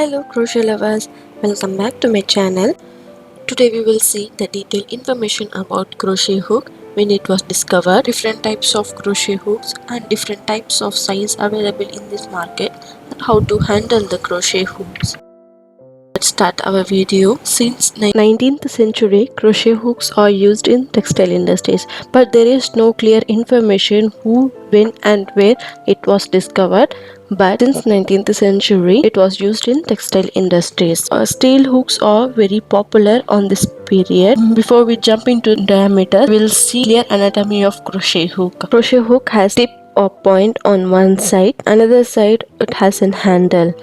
Hello crochet lovers, welcome back to my channel. Today we will see the detailed information about crochet hook, when it was discovered, different types of crochet hooks and different types of size available in this market, and how to handle the crochet hooks. Let's start our video. Since 19th century, crochet hooks are used in textile industries, but there is no clear information who, when and where it was discovered. But since 19th century, it was used in textile industries. Steel hooks are very popular on this period. Before we jump into diameter, we'll see clear anatomy of crochet hook. Crochet hook has tip or point on one side, another side it has a handle,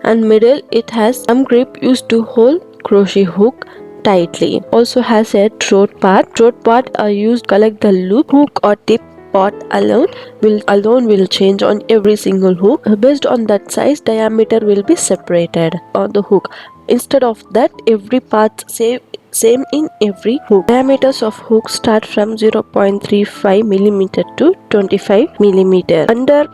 and middle it has some grip used to hold crochet hook tightly. Also has a throat part. Throat part are used to collect the loop. Hook or tip part alone will change on every single hook. Based on that size, diameter will be separated on the hook. Instead of that, every part same in every hook. Diameters of hooks start from 0.35 mm to 25 mm. Under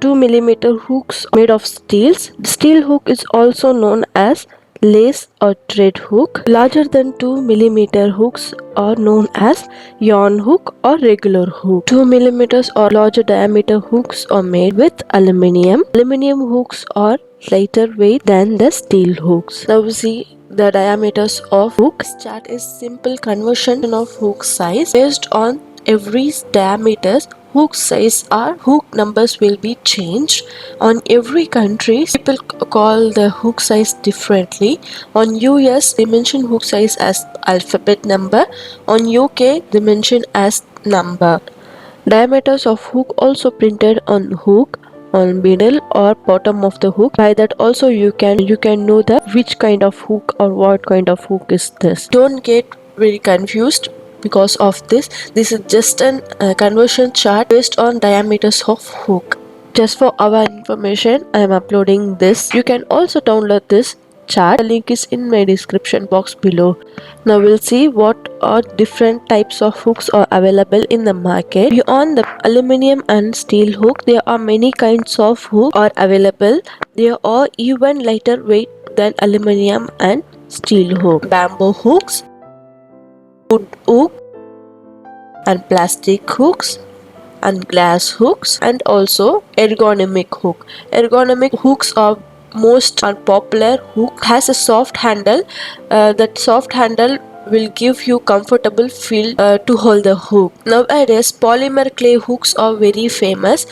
2 mm hooks made of steels. Steel hook is also known as lace or thread hook. Larger than 2 mm hooks are known as yarn hook or regular hook. 2 mm or larger diameter hooks are made with aluminium. Aluminium hooks are lighter weight than the steel hooks. Now we see the diameters of hook. This chart is simple conversion of hook size based on every diameters. Hook size or hook numbers will be changed. On every country, people call the hook size differently. On US, they mention hook size as alphabet number. On UK, they mention as number. Diameters of hook also printed on hook, on middle or bottom of the hook. By that also you can know the which kind of hook or what kind of hook is this. Don't get very confused because of this. This is just an conversion chart based on diameters of hook. Just for our information, I am uploading this. You can also download this chart. The link is in my description box below. Now we'll see what are different types of hooks are available in the market. Beyond the aluminium and steel hook, there are many kinds of hook are available. They are even lighter weight than aluminium and steel hook. Bamboo hooks, wood hook and plastic hooks and glass hooks, and also ergonomic hook. Ergonomic hooks are most unpopular hook. Has a soft handle. That soft handle will give you comfortable feel to hold the hook. Nowadays polymer clay hooks are very famous.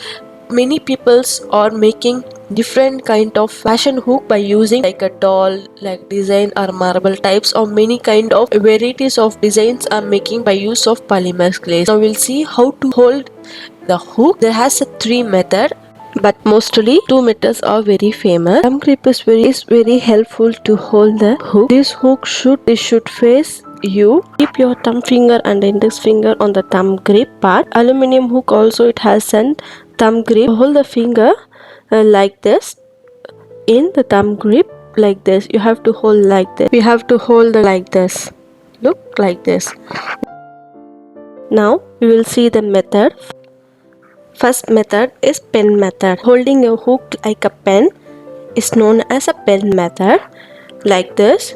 Many peoples are making different kind of fashion hook by using like a doll like design or marble types, or many kind of varieties of designs are making by use of polymer clay. Now we'll see how to hold the hook. There has a 3 method, but mostly 2 methods are very famous. Thumb grip is very helpful to hold the hook. This hook should face you. Keep your thumb finger and index finger on the thumb grip part. Aluminium hook also it has an thumb grip. Hold the finger like this in the thumb grip like this. You have to hold like this. We have to hold like this. Look like this. Now we will see the method. First method is pen method. Holding a hook like a pen is known as a pen method. Like this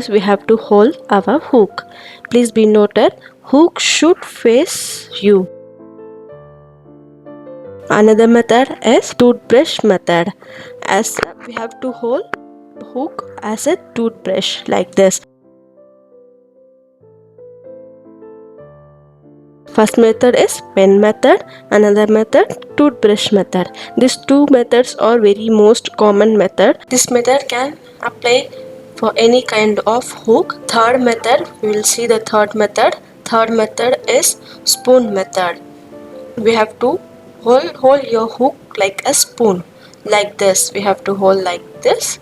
we have to hold our hook. Please be noted, hook should face you. Another method is toothbrush method. As we have to hold hook as a toothbrush like this. First method is pen method, another method toothbrush method. These two methods are very most common method. This method can apply for any kind of hook. Third method, we will see the third method. Third method is spoon method. We have to hold your hook like a spoon. Like this, we have to hold like this.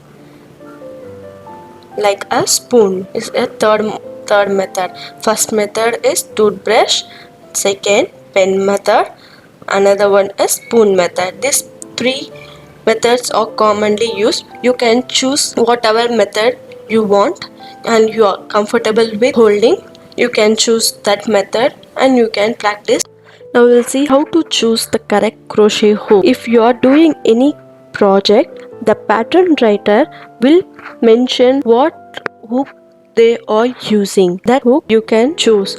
Like a spoon is a third method. First method is toothbrush. Second, pen method. Another one is spoon method. These 3 methods are commonly used. You can choose whatever method you want and you are comfortable with holding. You can choose that method and you can practice. Now we'll see how to choose the correct crochet hook. If you are doing any project The pattern writer will mention what hook they are using. That hook you can choose.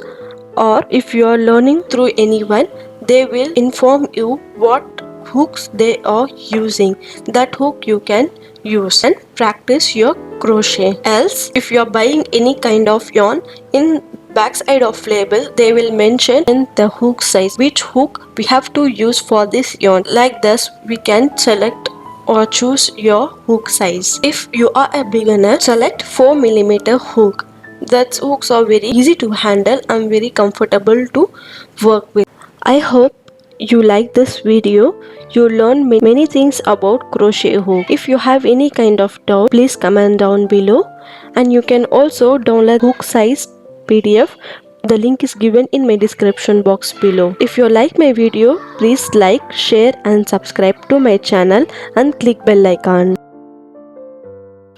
Or if you are learning through anyone, they will inform you what hooks they are using. That hook you can use and practice your crochet. Else, if you are buying any kind of yarn, in backside of label they will mention in the hook size which hook we have to use for this yarn. Like this, we can select or choose your hook size. If you are a beginner, select 4mm hook. That hooks are very easy to handle and very comfortable to work with. I hope you like this video. You learn many things about crochet hook. If you have any kind of doubt, please comment down below. And you can also download hook size PDF. The link is given in my description box below. If you like my video, please like, share and subscribe to my channel and click bell icon.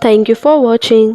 Thank you for watching.